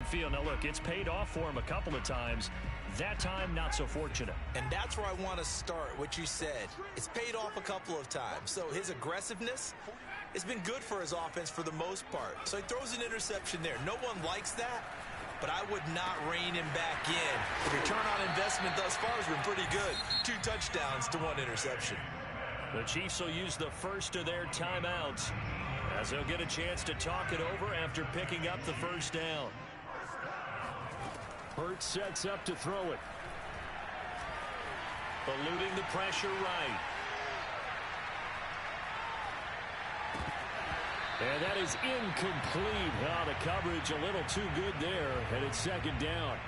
downfield. Now, look, it's paid off for him a couple of times. That time, not so fortunate. And that's where I want to start, what you said. It's paid off a couple of times. So his aggressiveness has been good for his offense for the most part. So he throws an interception there. No one likes that, but I would not rein him back in. The return on investment thus far has been pretty good. 2 touchdowns to 1 interception. The Chiefs will use the first of their timeouts as they'll get a chance to talk it over after picking up the first down. Hurts sets up to throw it. Eluding the pressure right. And that is incomplete. Oh, the coverage a little too good there, and it's second down.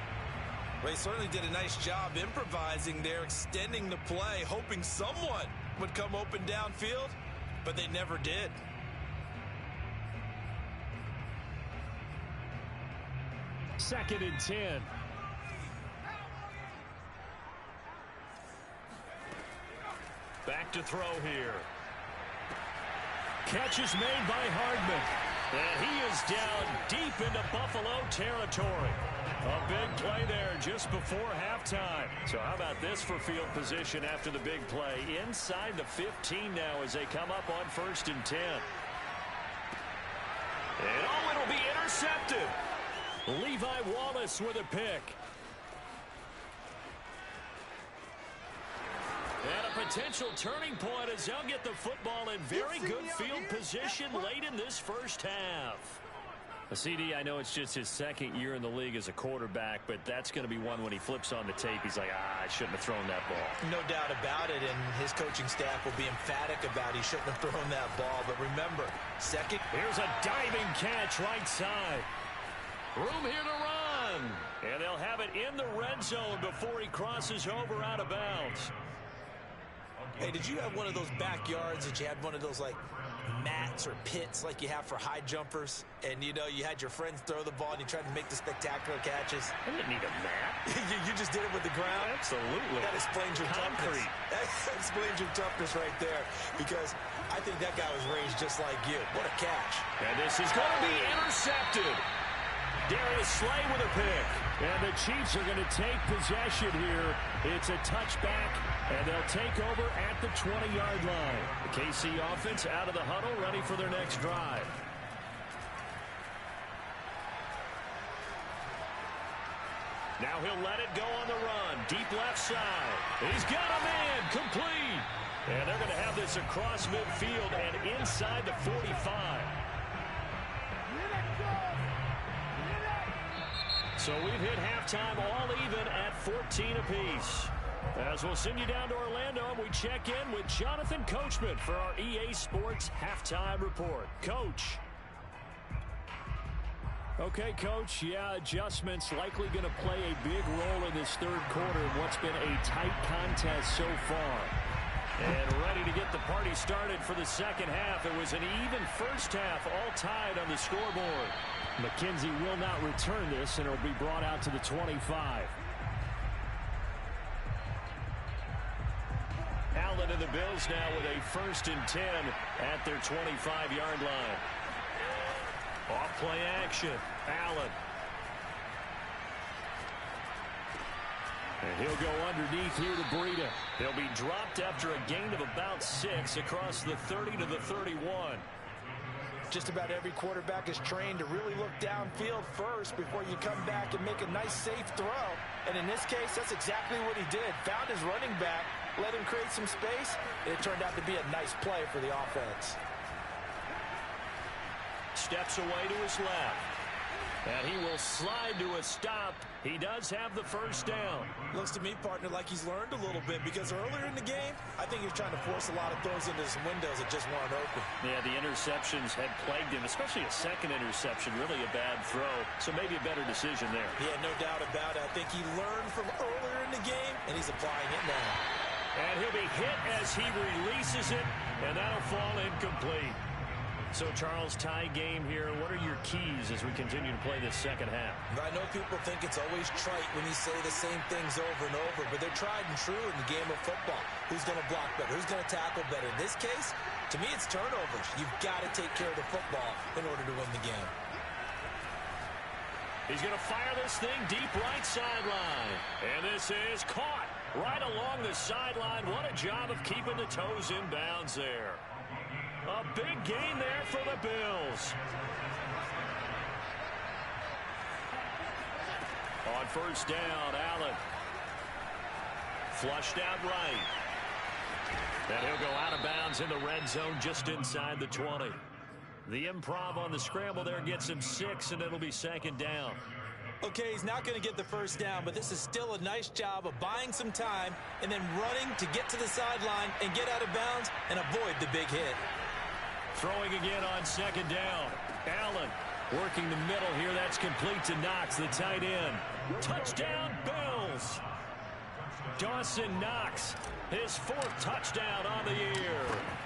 They certainly did a nice job improvising there, extending the play, hoping someone would come open downfield, but they never did. Second and 10. Back to throw here. Catch is made by Hardman. And he is down deep into Buffalo territory. A big play there just before halftime. So how about this for field position after the big play? Inside the 15 now as they come up on 1st and 10. And oh, it'll be intercepted. Levi Wallace with a pick. And a potential turning point as they'll get the football in very good field position late in this first half. CD, I know it's just his second year in the league as a quarterback, but that's going to be one when he flips on the tape. He's like, I shouldn't have thrown that ball. No doubt about it, and his coaching staff will be emphatic about he shouldn't have thrown that ball. But remember, second. Here's a diving catch right side. Room here to run. And they'll have it in the red zone before he crosses over out of bounds. Hey, did you have one of those backyards that you had one of those, like, mats or pits like you have for high jumpers? And, you know, you had your friends throw the ball and you tried to make the spectacular catches? I didn't need a mat. you just did it with the ground? Absolutely. That explains your toughness. That explains your toughness right there. Because I think that guy was raised just like you. What a catch. And this is going to be intercepted. Darius Slay with a pick. And the Chiefs are going to take possession here. It's a touchback, and they'll take over at the 20-yard line. The KC offense out of the huddle, ready for their next drive. Now he'll let it go on the run. Deep left side. He's got a man. Complete. And they're going to have this across midfield and inside the 45. So we've hit halftime all even at 14 apiece. As we'll send you down to Orlando, we check in with Jonathan Coachman for our EA Sports Halftime Report. Coach. Okay, Coach, yeah, adjustments likely going to play a big role in this third quarter in what's been a tight contest so far. And ready to get the party started for the second half. It was an even first half, all tied on the scoreboard. McKenzie will not return this, and it'll be brought out to the 25. Allen and the Bills now with a 1st and 10 at their 25-yard line. Off-play action. Allen. And he'll go underneath here to Breida. He'll be dropped after a gain of about 6 across the 30 to the 31. Just about every quarterback is trained to really look downfield first before you come back and make a nice, safe throw. And in this case, that's exactly what he did. Found his running back, let him create some space, and it turned out to be a nice play for the offense. Steps away to his left. And he will slide to a stop. He does have the first down. Looks to me, partner, like he's learned a little bit because earlier in the game, I think he was trying to force a lot of throws into some windows that just weren't open. Yeah, the interceptions had plagued him, especially a second interception, really a bad throw. So maybe a better decision there. Yeah, no doubt about it. I think he learned from earlier in the game, and he's applying it now. And he'll be hit as he releases it, and that'll fall incomplete. So, Charles, tie game here. What are your keys as we continue to play this second half? I know people think it's always trite when you say the same things over and over, but they're tried and true in the game of football. Who's going to block better? Who's going to tackle better? In this case, to me, it's turnovers. You've got to take care of the football in order to win the game. He's going to fire this thing deep right sideline. And this is caught right along the sideline. What a job of keeping the toes in bounds there. A big gain there for the Bills. On first down, Allen. Flushed out right. And he'll go out of bounds in the red zone just inside the 20. The improv on the scramble there gets him 6, and it'll be second down. Okay, he's not going to get the first down, but this is still a nice job of buying some time and then running to get to the sideline and get out of bounds and avoid the big hit. Throwing again on second down. Allen working the middle here. That's complete to Knox, the tight end. Touchdown, Bills. Dawson Knox, his 4th touchdown on the year.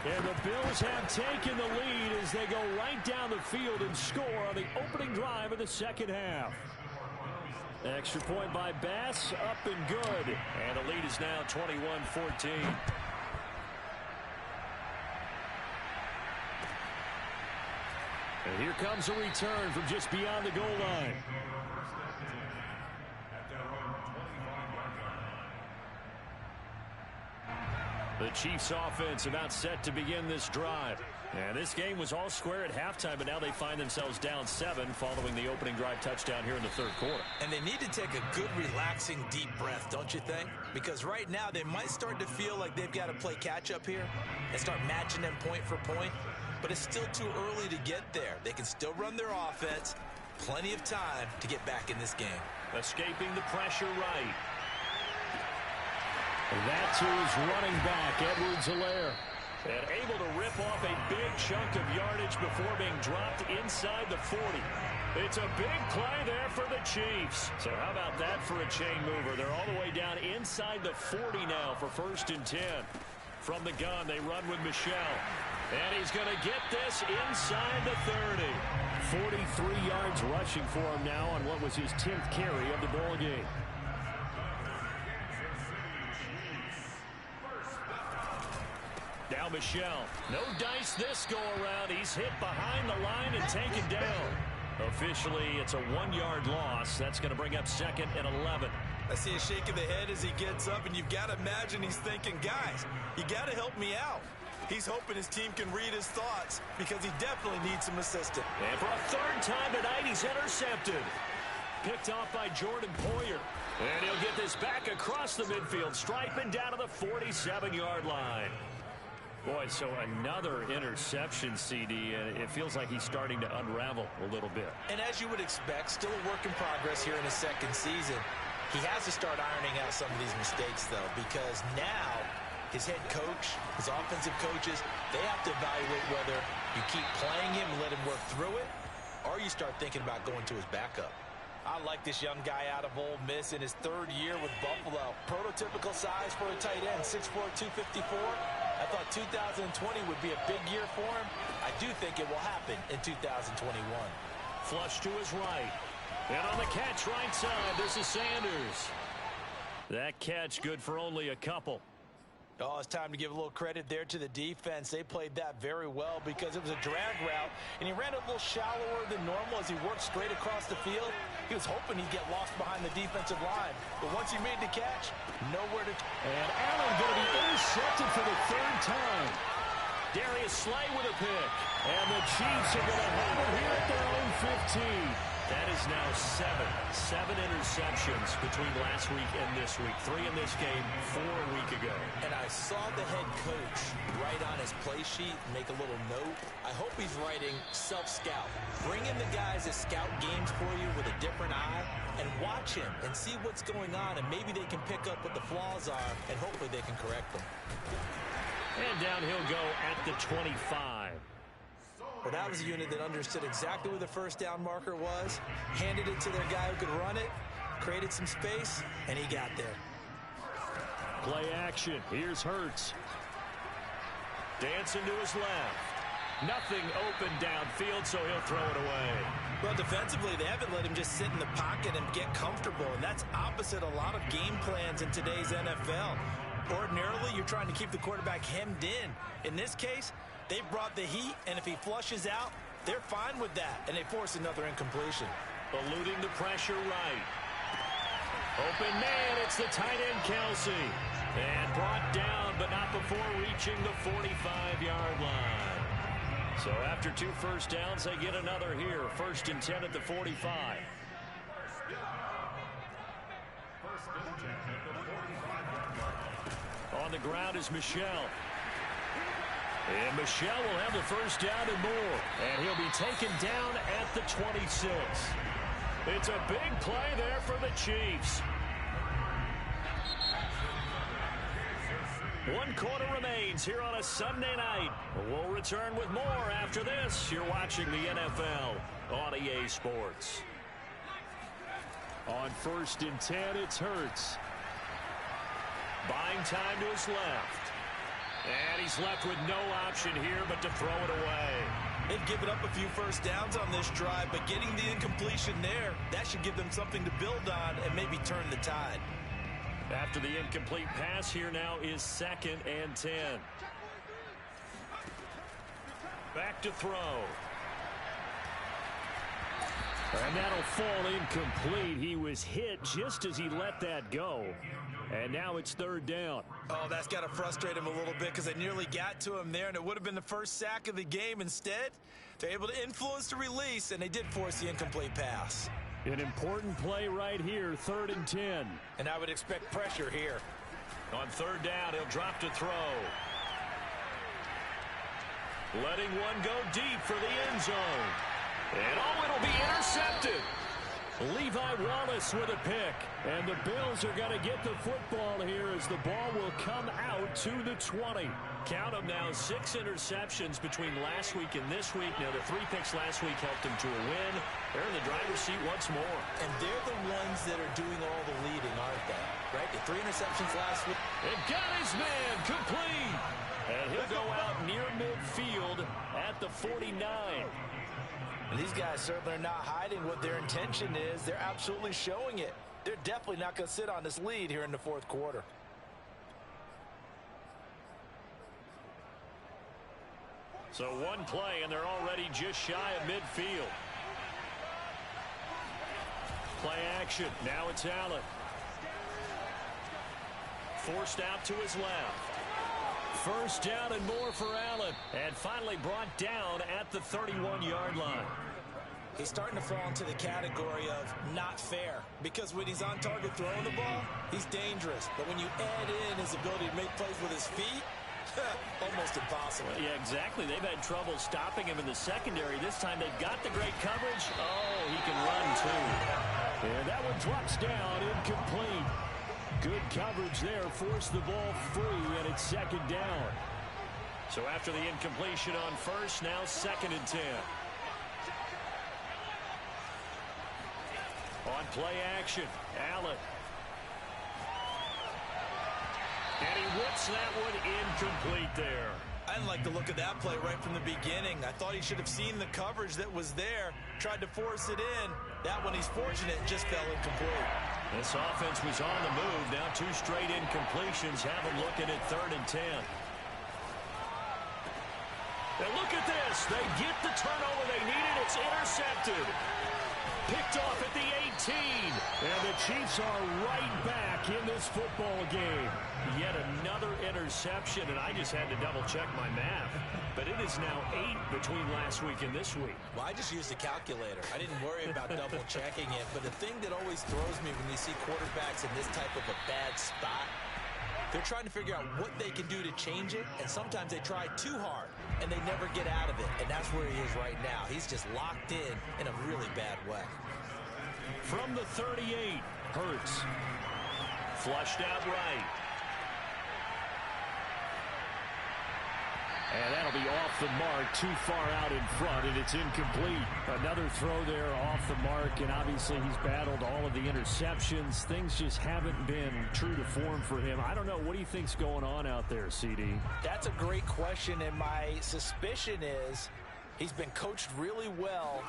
And the Bills have taken the lead as they go right down the field and score on the opening drive of the second half. Extra point by Bass, up and good. And the lead is now 21-14. And here comes a return from just beyond the goal line. The Chiefs offense about set to begin this drive. And this game was all square at halftime, but now they find themselves down 7 following the opening drive touchdown here in the third quarter. And they need to take a good, relaxing, deep breath, don't you think? Because right now they might start to feel like they've got to play catch-up here and start matching them point for point. But it's still too early to get there. They can still run their offense. Plenty of time to get back in this game. Escaping the pressure right. That's who's running back, Edwards-Helaire. And able to rip off a big chunk of yardage before being dropped inside the 40. It's a big play there for the Chiefs. So how about that for a chain mover? They're all the way down inside the 40 now for 1st and 10. From the gun, they run with Michel. And he's going to get this inside the 30. 43 yards rushing for him now on what was his 10th carry of the ball game. Now Michel. No dice this go around. He's hit behind the line and taken down. Officially, it's a 1-yard loss. That's going to bring up 2nd and 11. I see a shake of the head as he gets up, and you've got to imagine he's thinking, guys, you got to help me out. He's hoping his team can read his thoughts because he definitely needs some assistance. And for a 3rd time tonight, he's intercepted. Picked off by Jordan Poyer. And he'll get this back across the midfield, striping down to the 47-yard line. Boy, so another interception, CD, and it feels like he's starting to unravel a little bit. And as you would expect, still a work in progress here in his 2nd season. He has to start ironing out some of these mistakes, though, because now his head coach, his offensive coaches, they have to evaluate whether you keep playing him and let him work through it, or you start thinking about going to his backup. I like this young guy out of Ole Miss in his 3rd year with Buffalo. Prototypical size for a tight end, 6'4", 254. I thought 2020 would be a big year for him. I do think it will happen in 2021. Flush to his right. And on the catch right side, this is Sanders. That catch good for only a couple. Oh, it's time to give a little credit there to the defense. They played that very well because it was a drag route, and he ran a little shallower than normal as he worked straight across the field. He was hoping he'd get lost behind the defensive line, but once he made the catch, nowhere to... And Allen going to be intercepted for the 3rd time. Darius Slay with a pick, and the Chiefs are going to have it here at their own 15. That is now 7 interceptions between last week and this week. 3 in this game, 4 a week ago. And I saw the head coach write on his play sheet, make a little note. I hope he's writing self-scout. Bring in the guys that scout games for you with a different eye and watch him and see what's going on, and maybe they can pick up what the flaws are, and hopefully they can correct them. And down he'll go at the 25. Well, that was a unit that understood exactly where the first down marker was, handed it to their guy who could run it, created some space, and he got there. Play action. Here's Hurts. Dancing to his left. Nothing open downfield, so he'll throw it away. Well, defensively, they haven't let him just sit in the pocket and get comfortable, and that's opposite a lot of game plans in today's NFL. Ordinarily, you're trying to keep the quarterback hemmed in. In this case, they brought the heat, and if he flushes out, they're fine with that, and they force another incompletion. Eluding the pressure right. Open man, it's the tight end Kelsey. And brought down, but not before reaching the 45-yard line. So after 2 first downs, they get another here. 1st and 10 at the 45. On the ground is Michel. And Michel will have the first down and more. And he'll be taken down at the 26. It's a big play there for the Chiefs. 1 quarter remains here on a Sunday night. We'll return with more after this. You're watching the NFL on EA Sports. On 1st and 10, it's Hurts. Buying time to his left. And he's left with no option here but to throw it away. They've given up a few first downs on this drive, but getting the incompletion there, that should give them something to build on and maybe turn the tide. After the incomplete pass, here now is 2nd and 10. Back to throw. And that'll fall incomplete. He was hit just as he let that go. And now it's 3rd down. Oh, that's got to frustrate him a little bit because they nearly got to him there, and it would have been the first sack of the game. Instead, they're able to influence the release, and they did force the incomplete pass. An important play right here, 3rd and 10. And I would expect pressure here. On 3rd down, he'll drop to throw. Letting one go deep for the end zone. And it'll be intercepted. Levi Wallace with a pick. And the Bills are going to get the football here as the ball will come out to the 20. Count them now, 6 interceptions between last week and this week. Now, the 3 picks last week helped them to a win. They're in the driver's seat once more. And they're the ones that are doing all the leading, aren't they? Right? The 3 interceptions last week. And got his man complete. And he'll go out near midfield at the 49. And these guys certainly are not hiding what their intention is. They're absolutely showing it. They're definitely not going to sit on this lead here in the 4th quarter. So 1 play, and they're already just shy of midfield. Play action. Now it's Allen. Forced out to his left. 1st down and more for Allen. And finally brought down at the 31-yard line. He's starting to fall into the category of not fair. Because when he's on target throwing the ball, he's dangerous. But when you add in his ability to make plays with his feet, almost impossible. Yeah, exactly. They've had trouble stopping him in the secondary. This time they've got the great coverage. Oh, he can run too. And that one drops down, incomplete. Good coverage there. Forced the ball free, and it's 2nd down. So after the incompletion on 1st, now 2nd and 10. On play action, Allen. And he whips that one incomplete there. I didn't like the look of that play right from the beginning. I thought he should have seen the coverage that was there, tried to force it in. That one, he's fortunate, just fell incomplete. This offense was on the move. Now 2 straight incompletions have them looking at 3rd and 10. And look at this. They get the turnover they needed. It's intercepted. Picked off at the 18. And the Chiefs are right back in this football game. Yet another interception, and I just had to double-check my math. But it is now 8 between last week and this week. Well, I just used a calculator. I didn't worry about double-checking it. But the thing that always throws me when you see quarterbacks in this type of a bad spot, they're trying to figure out what they can do to change it, and sometimes they try too hard, and they never get out of it. And that's where he is right now. He's just locked in a really bad way. From the 38, Hurts. Flushed out right. And that'll be off the mark, too far out in front, and it's incomplete. Another throw there off the mark, and obviously he's battled all of the interceptions. Things just haven't been true to form for him. I don't know. What do you think's going on out there, CD? That's a great question, and my suspicion is he's been coached really well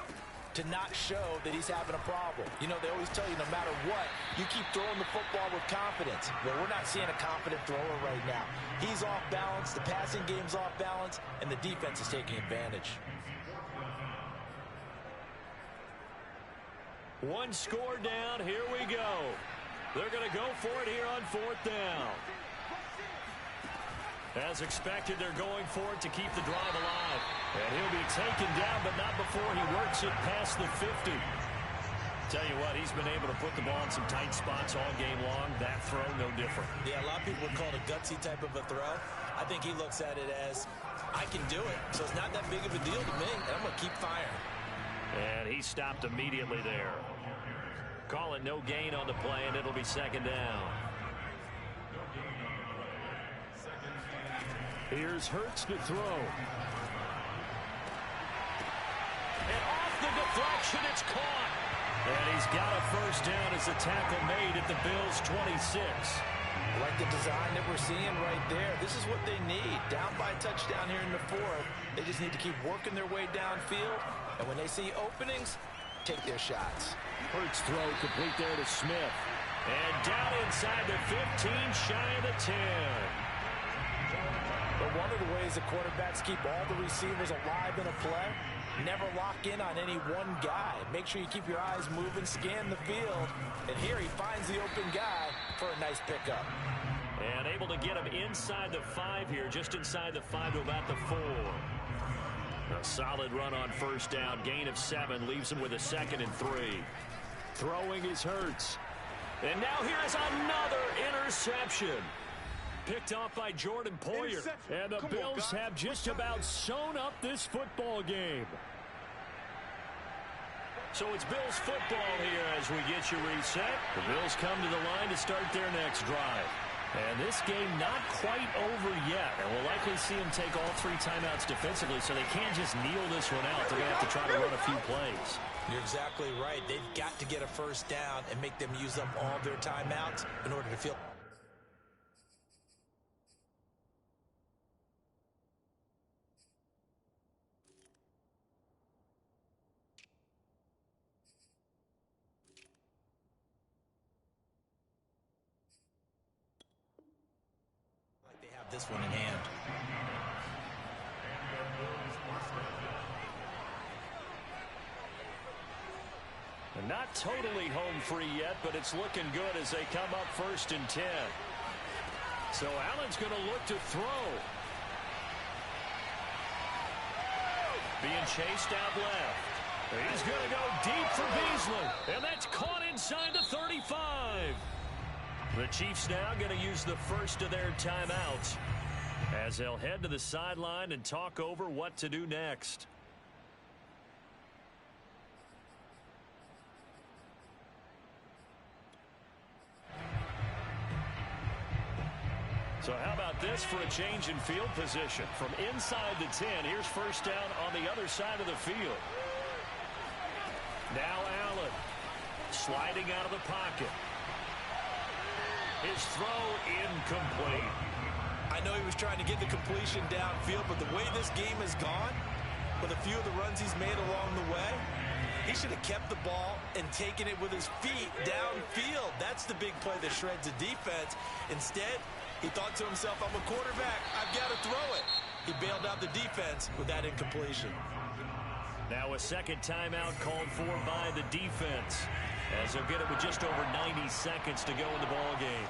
to not show that he's having a problem. You know, they always tell you no matter what, you keep throwing the football with confidence. Well, we're not seeing a confident thrower right now. He's off balance, the passing game's off balance, and the defense is taking advantage. One score down. Here we go. They're going to go for it here on 4th down. As expected, they're going for it to keep the drive alive. And he'll be taken down, but not before he works it past the 50. Tell you what, he's been able to put the ball in some tight spots all game long. That throw, no different. Yeah, a lot of people would call it a gutsy type of a throw. I think he looks at it as, I can do it, so it's not that big of a deal to me, and I'm going to keep firing. And he stopped immediately there. Call it no gain on the play, and it'll be 2nd down. Here's Hurts to throw. And off the deflection, it's caught. And he's got a 1st down as the tackle made at the Bills' 26. Like the design that we're seeing right there. This is what they need. Down by a touchdown here in the 4th. They just need to keep working their way downfield. And when they see openings, take their shots. Hurts throw complete there to Smith. And down inside the 15, shy of the 10. But one of the ways the quarterbacks keep all the receivers alive in a play, never lock in on any one guy. Make sure you keep your eyes moving, scan the field. And here he finds the open guy for a nice pickup. And able to get him inside the 5 here, just inside the 5 to about the 4. A solid run on 1st down, gain of 7, leaves him with a 2nd and 3. Throwing is Hurts. And now here is another interception. Picked off by Jordan Poyer. And the Bills have just about sewn up this football game. So it's Bills football here as we get you reset. The Bills come to the line to start their next drive. And this game not quite over yet. And we'll likely see them take all 3 timeouts defensively, so they can't just kneel this one out. They're going to have to try to run a few plays. You're exactly right. They've got to get a 1st down and make them use up all their timeouts in order to feel... this one in hand. And not totally home free yet, but it's looking good as they come up 1st and 10. So Allen's going to look to throw. Being chased out left. He's going to go deep for Beasley. And that's caught inside the 35. The Chiefs now going to use the 1st of their timeouts as they'll head to the sideline and talk over what to do next. So how about this for a change in field position? From inside the 10, here's 1st down on the other side of the field. Now Allen sliding out of the pocket. His throw incomplete. I know he was trying to get the completion downfield, but the way this game has gone, with a few of the runs he's made along the way, he should have kept the ball and taken it with his feet downfield. That's the big play that shreds the defense. Instead, he thought to himself, I'm a quarterback, I've got to throw it. He bailed out the defense with that incompletion. Now a 2nd timeout called for by the defense, as they'll get it with just over 90 seconds to go in the ball game.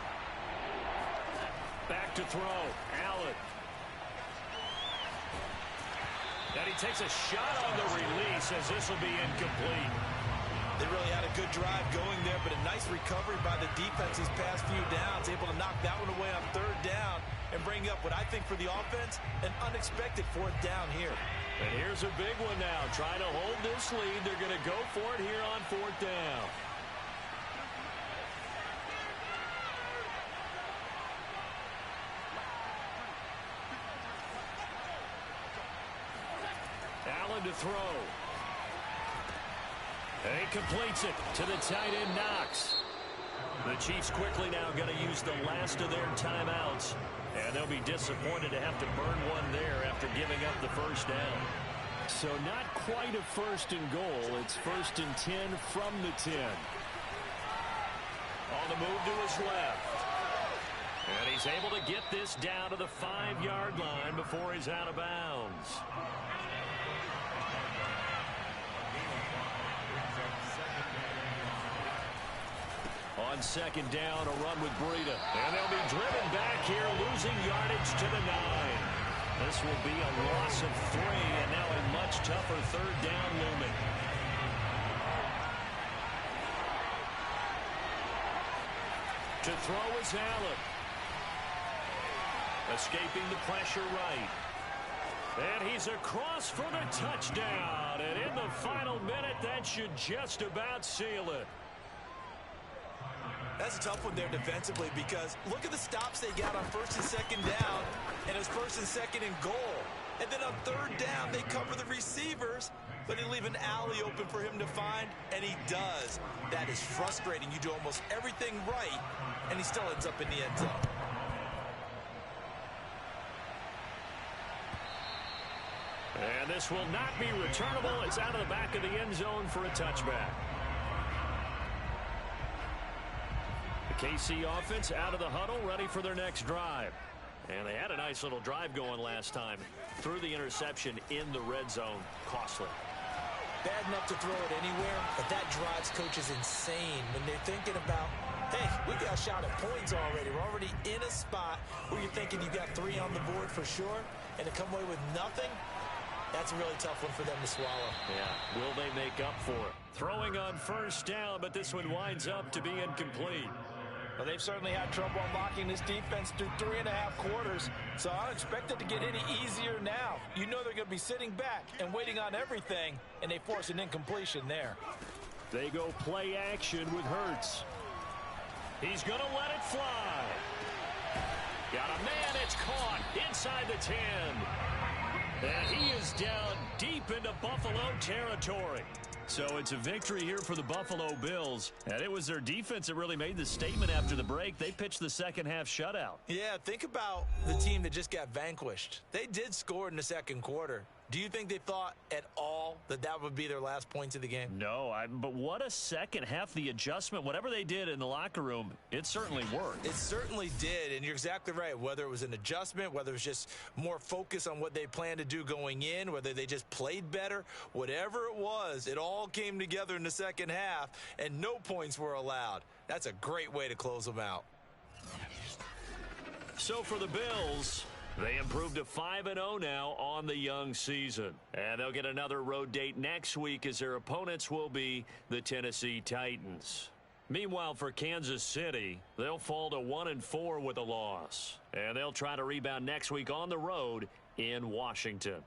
Back to throw. Allen. And he takes a shot on the release as this will be incomplete. They really had a good drive going there, but a nice recovery by the defense these past few downs, able to knock that one away on 3rd down and bring up what I think for the offense, an unexpected 4th down here. And here's a big one now. Trying to hold this lead. They're going to go for it here on 4th down. Allen to throw. And he completes it to the tight end, Knox. The Chiefs quickly now going to use the last of their timeouts. And they'll be disappointed to have to burn one there after giving up the 1st down. So not quite a 1st and goal. It's 1st and 10 from the 10. On the move to his left. And he's able to get this down to the 5-yard line before he's out of bounds. on second down, a run with Breida. And they'll be driven back here, losing yardage to the 9. This will be a loss of 3, and now a much tougher third down looming. To throw is Allen. Escaping the pressure right. And he's across for the touchdown. And in the final minute, that should just about seal it. That's a tough one there defensively because look at the stops they got on first and second down, and it's first and second and goal. And then on third down, they cover the receivers, but they leave an alley open for him to find, and he does. That is frustrating. You do almost everything right, and he still ends up in the end zone. And this will not be returnable. It's out of the back of the end zone for a touchback. The KC offense out of the huddle, ready for their next drive. And they had a nice little drive going last time. Threw the interception in the red zone. Costly. Bad enough to throw it anywhere, but that drives coaches insane when they're thinking about, hey, we got a shot at points already. We're already in a spot where you're thinking you got 3 on the board for sure, and to come away with nothing, that's a really tough one for them to swallow. Yeah, will they make up for it? Throwing on first down, but this one winds up to be incomplete. Well, they've certainly had trouble unlocking this defense through 3.5 quarters, so I don't expect it to get any easier now. You know they're going to be sitting back and waiting on everything, and they force an incompletion there. They go play action with Hurts. He's going to let it fly. Got a man, it's caught inside the 10. And he is down deep into Buffalo territory. So it's a victory here for the Buffalo Bills. And it was their defense that really made the statement after the break. They pitched the second half shutout. Yeah, think about the team that just got vanquished. They did score in the second quarter. Do you think they thought at all that that would be their last points of the game? No, but what a second half. The adjustment, whatever they did in the locker room, it certainly worked. It certainly did, and you're exactly right. Whether it was an adjustment, whether it was just more focus on what they planned to do going in, whether they just played better, whatever it was, it all came together in the second half, and no points were allowed. That's a great way to close them out. So for the Bills, they improved to 5-0 now on the young season. And they'll get another road date next week as their opponents will be the Tennessee Titans. Meanwhile, for Kansas City, they'll fall to 1-4 with a loss. And they'll try to rebound next week on the road in Washington.